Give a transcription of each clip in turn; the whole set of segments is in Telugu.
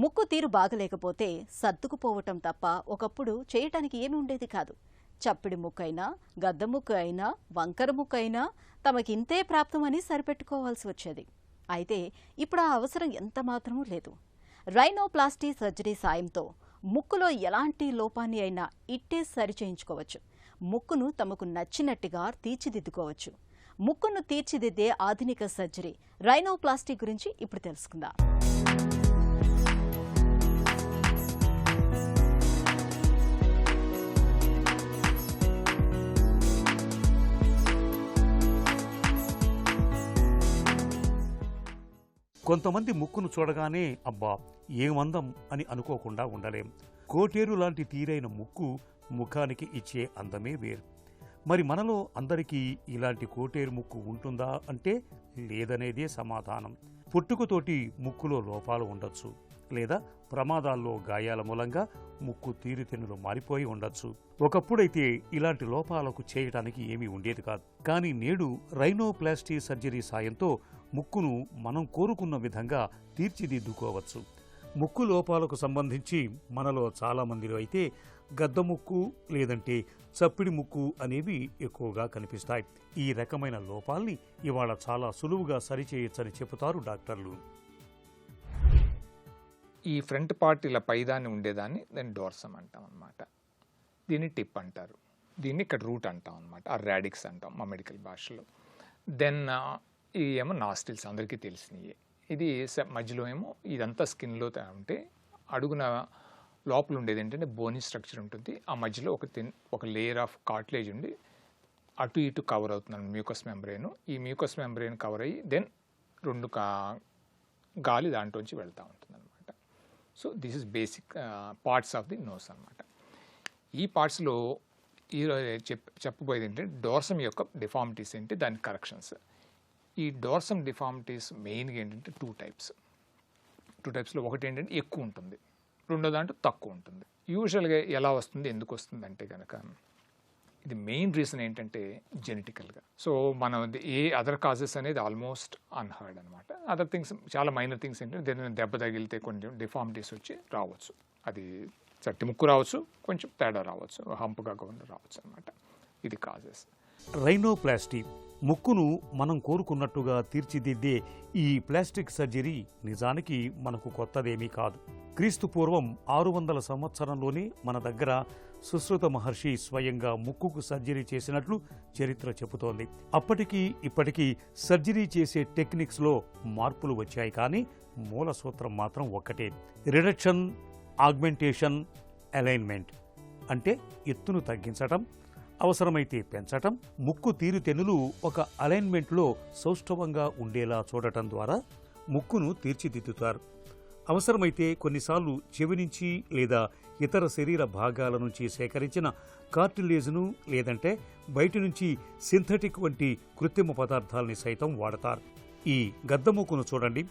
ముక్కు తీరు బాగలేకపోతే సర్దుకుపోవటం తప్ప ఒకప్పుడు చేయటానికి ఏమీ ఉండేది కాదు. చప్పిడి ముక్కైనా, గద్ద ముక్కు అయినా, వంకర ముక్కు అయినా తమకింతే ప్రాప్తమని సరిపెట్టుకోవాల్సి వచ్చేది. అయితే ఇప్పుడు ఆ అవసరం ఎంత మాత్రమూ లేదు. రైనోప్లాస్టీ సర్జరీ సాయంతో ముక్కులో ఎలాంటి లోపాన్ని అయినా ఇట్టే సరిచేయించుకోవచ్చు. ముక్కును తమకు నచ్చినట్టుగా తీర్చిదిద్దుకోవచ్చు. ముక్కును తీర్చిదిద్దే ఆధునిక సర్జరీ రైనోప్లాస్టీ గురించి ఇప్పుడు తెలుసుకుందాం. కొంతమంది ముక్కును చూడగానే అబ్బా ఏమందం అని అనుకోకుండా ఉండలేం. కోటేరు లాంటి తీరైన ముక్కు ముఖానికి ఇచ్చే అందమే వేరు. మరి మనలో అందరికీ ఇలాంటి కోటేరు ముక్కు ఉంటుందా అంటే లేదనేదే సమాధానం. పుట్టుకతోటి ముక్కులో లోపాలు ఉండొచ్చు, లేదా ప్రమాదాల్లో గాయాల మూలంగా ముక్కు తీరుతెన్నులు మారిపోయి ఉండొచ్చు. ఒకప్పుడైతే ఇలాంటి లోపాలకు చేయటానికి ఏమీ ఉండేది కాదు. కానీ నేడు రైనోప్లాస్టీ సర్జరీ సాయంతో ముక్కును మనం కోరుకున్న విధంగా తీర్చిదిద్దుకోవచ్చు. ముక్కు లోపాలకు సంబంధించి మనలో చాలామందిలో అయితే గద్ద ముక్కు లేదంటే చప్పిడి ముక్కు అనేవి ఎక్కువగా కనిపిస్తాయి. ఈ రకమైన లోపాల్ని ఇవాళ చాలా సులువుగా సరిచేయొచ్చని చెబుతారు డాక్టర్లు. ఈ ఫ్రంట్ పార్ట్ ఇలా పైదాన్ని ఉండేదాన్ని దాన్ని డోర్సమ్ అంటాం అనమాట. దీన్ని టిప్ అంటారు. దీన్ని ఇక్కడ రూట్ అంటాం అనమాట. ఆ రాడిక్స్ అంటాం మా మెడికల్ భాషలో. దెన్ ఇవి ఏమో నాస్టిల్స్, అందరికీ తెలిసినవి. ఇది మధ్యలో ఏమో ఇదంతా స్కిన్లో ఉంటే అడుగున లోపల ఉండేది ఏంటంటే బోనీ స్ట్రక్చర్ ఉంటుంది. ఆ మధ్యలో ఒక లేయర్ ఆఫ్ కార్టిలేజ్ ఉండి అటు ఇటు కవర్ అవుతున్నాను మ్యూకస్ మెంబ్రెయిన్. ఈ మ్యూకస్ మెంబ్రెయిన్ కవర్ అయ్యి దెన్ రెండు గాలి దాంట్లోంచి వెళ్తూ ఉంటుంది అనమాట. So this is basic parts of the nose అనమాట. ఈ పార్ట్స్లో చెప్పబోయేది ఏంటంటే డోర్సమ్ యొక్క డిఫార్మిటీస్ ఏంటి, దాని కరెక్షన్స్. ఈ డోర్సమ్ డిఫార్మిటీస్ మెయిన్గా ఏంటంటే టూ టైప్స్లో ఒకటి ఏంటంటే ఎక్కువ ఉంటుంది, రెండో దాంట్లో తక్కువ ఉంటుంది. యూజువల్గా ఎలా వస్తుంది, ఎందుకు వస్తుంది అంటే కనుక ఇది మెయిన్ రీజన్ ఏంటంటే జెనెటికల్గా. సో మనం ఏ అదర్ కాజెస్ అనేది ఆల్మోస్ట్ అన్హర్డ్ అనమాట. అదర్ థింగ్స్ చాలా మైనర్ థింగ్స్ ఏంటంటే దేని దెబ్బ తగిలితే కొంచెం డిఫార్మిటీస్ వచ్చి రావచ్చు. అది చట్టి ముక్కు రావచ్చు, కొంచెం తేడా రావచ్చు, హంపుగా రావచ్చు అనమాట. ఇది కాజెస్. రైనోప్లాస్టీ ముక్కును మనం కోరుకున్నట్టుగా తీర్చిదిద్దే ఈ ప్లాస్టిక్ సర్జరీ నిజానికి మనకు కొత్తదేమీ కాదు. క్రీస్తు పూర్వం 600 సంవత్సరంలోనే మన దగ్గర సుశ్రుత మహర్షి స్వయంగా ముక్కుకు సర్జరీ చేసినట్లు చరిత్ర చెబుతోంది. అప్పటికీ ఇప్పటికీ సర్జరీ చేసే టెక్నిక్స్లో మార్పులు వచ్చాయి, కానీ మూల సూత్రం మాత్రం ఒక్కటే: రిడక్షన్, ఆగ్మెంటేషన్, అలైన్మెంట్. అంటే ఎత్తును తగ్గించటం, అవసరమైతే పెంచటం, ముక్కు తీరుతెన్నులు ఒక అలైన్మెంట్లో సౌష్ఠవంగా ఉండేలా చూడటం ద్వారా ముక్కును తీర్చిదిద్దుతారు. అవసరమైతే కొన్నిసార్లు చెవి నుంచి లేదా ఇతర శరీర భాగాల నుంచి సేకరించిన కార్టిలేజ్ను లేదంటే బయటి నుంచి సింథటిక్ వంటి కృత్రిమ పదార్థాలని సైతం వాడతారు. ఈ గద్దముక్కును చూడండి,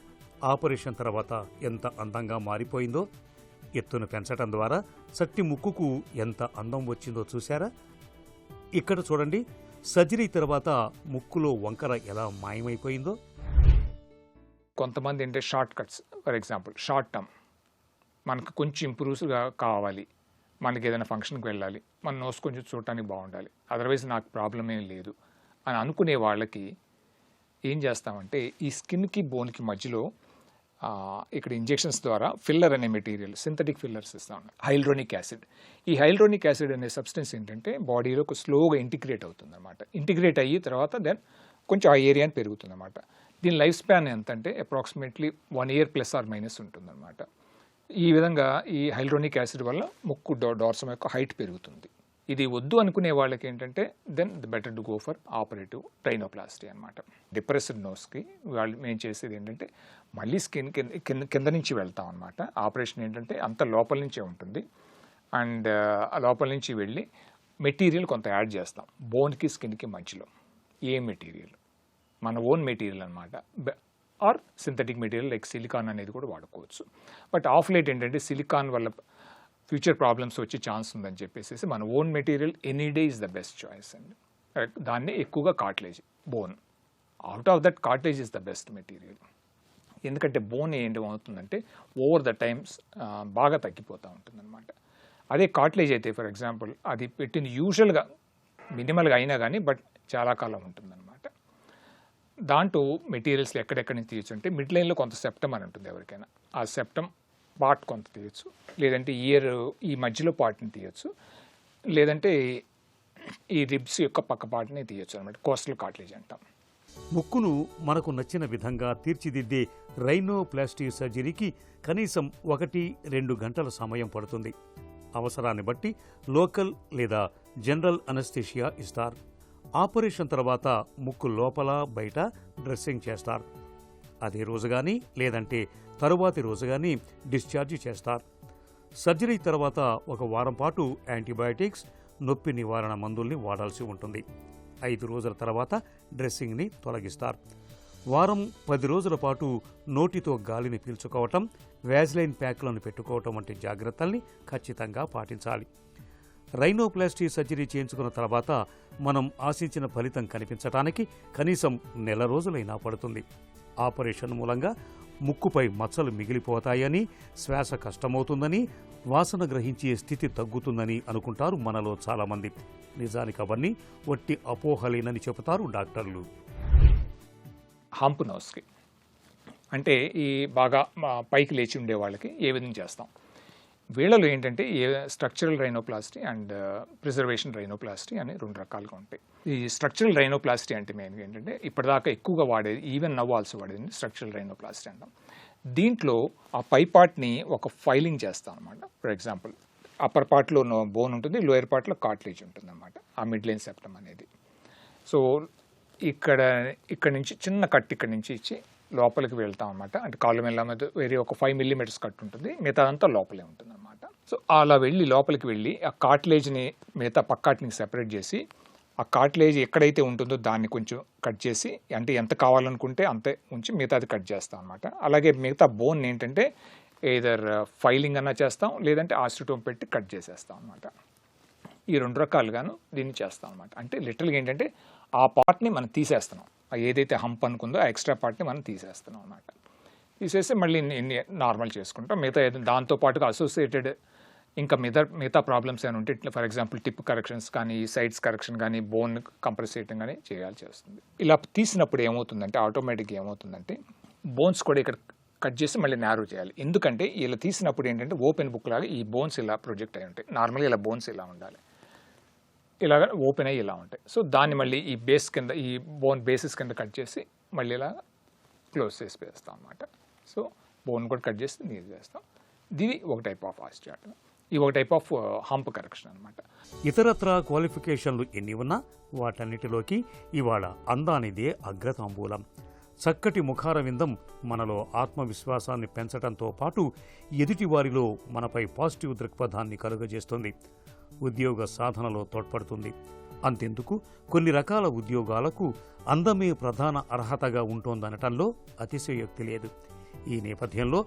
ఆపరేషన్ తర్వాత ఎంత అందంగా మారిపోయిందో. ఎత్తును పెంచటం ద్వారా చట్టి ముక్కుకు ఎంత అందం వచ్చిందో చూశారా? ఇక్కడ చూడండి, సర్జరీ తర్వాత ముక్కులో వంకర ఎలా మాయమైపోయిందో. కొంతమంది ఏంటంటే short cuts, for example short term, మనకు కొంచెం ఇంప్రూవ్స్గా కావాలి, మనకి ఏదైనా ఫంక్షన్కి వెళ్ళాలి, మన నోస్ కొంచెం చూడటానికి బాగుండాలి, అదర్వైజ్ నాకు ప్రాబ్లం ఏం లేదు అని అనుకునే వాళ్ళకి ఏం చేస్తామంటే ఈ స్కిన్కి బోన్కి మధ్యలో ఇక్కడ ఇంజెక్షన్స్ ద్వారా ఫిల్లర్ అనే మెటీరియల్, సింథటిక్ ఫిల్లర్స్ ఇస్తాం, హైల్రోనిక్ యాసిడ్. ఈ హైల్రోనిక్ యాసిడ్ అనే సబ్స్టెన్స్ ఏంటంటే బాడీలో స్లోగా ఇంటిగ్రేట్ అవుతుంది అనమాట. ఇంటిగ్రేట్ అయ్యి తర్వాత దెన్ కొంచెం ఆ ఏరియాని పెరుగుతుంది అనమాట. దీని లైఫ్ స్పాన్ ఎంత అంటే అప్రాక్సిమేట్లీ 1 year ± ఉంటుందన్నమాట. ఈ విధంగా ఈ హైల్రోనిక్ యాసిడ్ వల్ల ముక్కు డోర్సమ్ యొక్క హైట్ పెరుగుతుంది. ఇది వద్దు అనుకునే వాళ్ళకి ఏంటంటే then the better to go for operative rhinoplasty అనమాట. డిప్రెస్డ్ నోస్కి వాళ్ళు మేము చేసేది ఏంటంటే మళ్ళీ స్కిన్ కింద నుంచి వెళ్తాం అనమాట. ఆపరేషన్ ఏంటంటే అంత లోపల నుంచే ఉంటుంది. అండ్ ఆ లోపల నుంచి వెళ్ళి మెటీరియల్ కొంత యాడ్ చేస్తాం బోన్కి స్కిన్కి మధ్యలో. ఏ మెటీరియల్? మన ఓన్ మెటీరియల్ అనమాట. Or synthetic material like silicone అనేది కూడా వాడుకోవచ్చు. బట్ ఆఫ్ లేట్ ఏంటంటే సిలికాన్ వల్ల ఫ్యూచర్ ప్రాబ్లమ్స్ వచ్చే ఛాన్స్ ఉందని చెప్పేసి మన own material any day is the best choice అండి. దాన్నే ఎక్కువగా cartilage, bone. Out of that cartilage is the best material. ఎందుకంటే బోన్ ఏమవుతుందంటే ఓవర్ ద టైమ్స్ బాగా తగ్గిపోతూ ఉంటుందన్నమాట. అదే కార్టిలేజ్ అయితే ఫర్ ఎగ్జాంపుల్ అది పెట్టింది యూజువల్గా మినిమల్గా అయినా కానీ బట్ చాలా కాలం ఉంటుందన్నమాట. దాంట్లో మెటీరియల్స్ ఎక్కడెక్కడి నుంచి తీయచ్చు అంటే మిడ్ లైన్లో కొంత సెప్టమ్ అని ఉంటుంది ఎవరికైనా, ఆ సెప్టమ్ పార్ట్ కొంత తీయచ్చు, లేదంటే ఇయర్ ఈ మధ్యలో పార్ట్ని తీయచ్చు, లేదంటే ఈ రిబ్స్ యొక్క పక్క పార్ట్ని తీయచ్చు అనమాట. కోస్టల్ కార్టిలేజ్ అంటాం. ముక్కును మనకు నచ్చిన విధంగా తీర్చిదిద్దే రైనోప్లాస్టీ సర్జరీకి కనీసం 1-2 గంటల సమయం పడుతుంది. అవసరాన్ని బట్టి లోకల్ లేదా జనరల్ అనస్థీషియా ఇస్తారు. ఆపరేషన్ తర్వాత ముక్కు లోపల బయట డ్రెస్సింగ్ చేస్తారు. అదే రోజు కానీ లేదంటే తరువాతి రోజు కానీ డిశ్చార్జ్ చేస్తారు. సర్జరీ తర్వాత 1 వారం పాటు యాంటీబయాటిక్స్, నొప్పి నివారణ మందుల్ని వాడాల్సి ఉంటుంది. 5 రోజుల తర్వాత డ్రెస్సింగ్ని తొలగిస్తారు. వారం 10 రోజుల పాటు నోటితో గాలిని పీల్చుకోవటం, వ్యాజ్లైన్ ప్యాక్లను పెట్టుకోవటం వంటి జాగ్రత్తల్ని ఖచ్చితంగా పాటించాలి. రైనోప్లాస్టీ సర్జరీ చేయించుకున్న తర్వాత మనం ఆశించిన ఫలితం కనిపించటానికి కనీసం 1 నెల రోజులైనా పడుతుంది. ఆపరేషన్ మూలంగా ముక్కుపై మచ్చలు మిగిలిపోతాయని, శ్వాస కష్టమవుతుందని, వాసన గ్రహించే స్థితి తగ్గుతుందని అనుకుంటారు మనలో చాలామంది. నిజానికి అవన్నీ వట్టి అపోహలేనని చెబుతారు డాక్టర్లు. హంప్ నోస్కి అంటే ఈ బాగా పైకి లేచి ఉండే వాళ్ళకి ఏ విధంగా చేస్తాం. వీళ్ళలో ఏంటంటే structural rhinoplasty and preservation rhinoplasty అని 2 రకాలుగా ఉంటాయి. ఈ స్ట్రక్చరల్ రైనోప్లాస్టీ అంటే మెయిన్గా ఏంటంటే ఇప్పటిదాకా ఎక్కువగా వాడేది, ఈవెన్ నవ్ ఆల్సో వాడేది స్ట్రక్చరల్ రైనోప్లాస్టీ అంటాం. దీంట్లో ఆ పై పార్ట్ని ఒక ఫైలింగ్ చేస్తాం అనమాట. ఫర్ ఎగ్జాంపుల్ అప్పర్ పార్ట్లో బోన్ ఉంటుంది, లోయర్ పార్ట్లో కార్టిలేజ్ ఉంటుంది అనమాట, ఆ మిడ్ లైన్ సెప్టమ్ అనేది. సో ఇక్కడ నుంచి చిన్న కట్ ఇక్కడ నుంచి ఇచ్చి లోపలికి వెళ్తాం అనమాట. అంటే కాళ్ళు మెల్ల మీద వేరే ఒక 5 మిల్లీమీటర్స్ కట్ ఉంటుంది, మిగతా అంతా లోపలే ఉంటుంది అనమాట. సో అలా వెళ్ళి లోపలికి వెళ్ళి ఆ కార్టిలేజ్ని మిగతా పక్కాటిని సెపరేట్ చేసి ఆ కార్టిలేజ్ ఎక్కడైతే ఉంటుందో దాన్ని కొంచెం కట్ చేసి, అంటే ఎంత కావాలనుకుంటే అంతే ఉంచి మిగతాది కట్ చేస్తాం అనమాట. అలాగే మిగతా బోన్ ఏంటంటే ఏదర్ ఫైలింగ్ అన్నా చేస్తాం, లేదంటే ఆస్ట్రోటోమ్ పెట్టి కట్ చేసేస్తాం అనమాట. ఈ 2 రకాలుగాను దీన్ని చేస్తాం అనమాట. అంటే లిటరల్గా ఏంటంటే ఆ పార్ట్ని మనం తీసేస్తున్నాం, ఏదైతే హంప్ అనుకుందో ఆ ఎక్స్ట్రా పార్ట్ని మనం తీసేస్తున్నాం అనమాట. తీసేసి మళ్ళీ నార్మల్ చేసుకుంటాం. మిగతా దాంతోపాటుగా అసోసియేటెడ్ ఇంకా మిగతా ప్రాబ్లమ్స్ ఏమైనా ఉంటే, ఫర్ ఎగ్జాంపుల్ టిప్ కరెక్షన్స్ కానీ, సైడ్స్ కరెక్షన్ కానీ, బోన్ కంప్రెస్ చేయడం కానీ చేయాల్సి వస్తుంది. ఇలా తీసినప్పుడు ఏమవుతుందంటే ఆటోమేటిక్గా ఏమవుతుందంటే బోన్స్ కూడా ఇక్కడ కట్ చేసి మళ్ళీ నారో చేయాలి. ఎందుకంటే ఇలా తీసినప్పుడు ఏంటంటే ఓపెన్ బుక్ లాగా ఈ బోన్స్ ఇలా ప్రొజెక్ట్ అయి ఉంటాయి. నార్మల్గా ఇలా బోన్స్ ఇలా ఉండాలి, ఇలాగ ఓపెన్ అయ్యి ఇలా ఉంటాయి. సో దాన్ని మళ్ళీ ఈ బేస్ కింద, ఈ బోన్ బేసిస్ కింద కట్ చేసి మళ్ళీ ఇలా క్లోజ్ చేసి వేస్తాం అనమాట. సో బోన్ కూడా కట్ చేసి నీరు చేస్తాం. ఇది ఒక టైప్ ఆఫ్ ఆస్టియాటమీ, ఇది ఒక టైప్ ఆఫ్ హంప్ కరెక్షన్ అనమాట. ఇతరత్రా క్వాలిఫికేషన్లు ఎన్ని ఉన్నా వాటన్నిటిలోకి ఇవాళ అందానిదే అగ్రతాంబూలం. చక్కటి ముఖార విందం మనలో ఆత్మవిశ్వాసాన్ని పెంచడంతో పాటు ఎదుటివారిలో మనపై పాజిటివ్ దృక్పథాన్ని కలుగజేస్తుంది. ఉద్యోగ సాధనలో తోడ్పడుతుంది. అంతెందుకు కొన్ని రకాల ఉద్యోగాలకు అందమే ప్రధాన అర్హతగా ఉంటోందనటంలో అతిశయోక్తి లేదు. ఈ నేపథ్యంలో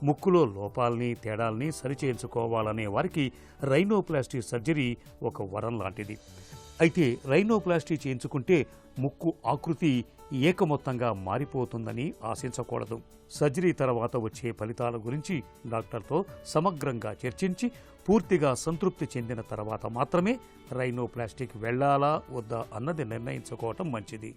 ముక్కులో లోపాల్ని, తేడాల్ని సరిచేయించుకోవాలనే వారికి రైనోప్లాస్టీ సర్జరీ ఒక వరం లాంటిది. అయితే రైనోప్లాస్టీ చేయించుకుంటే ముక్కు ఆకృతి ఏకమొత్తంగా మారిపోతుందని ఆశించకూడదు. సర్జరీ తర్వాత వచ్చే ఫలితాల గురించి డాక్టర్తో సమగ్రంగా చర్చించి పూర్తిగా సంతృప్తి చెందిన తర్వాత మాత్రమే రైనోప్లాస్టీకి వెళ్లాలా వద్దా అన్నది నిర్ణయించుకోవటం మంచిది.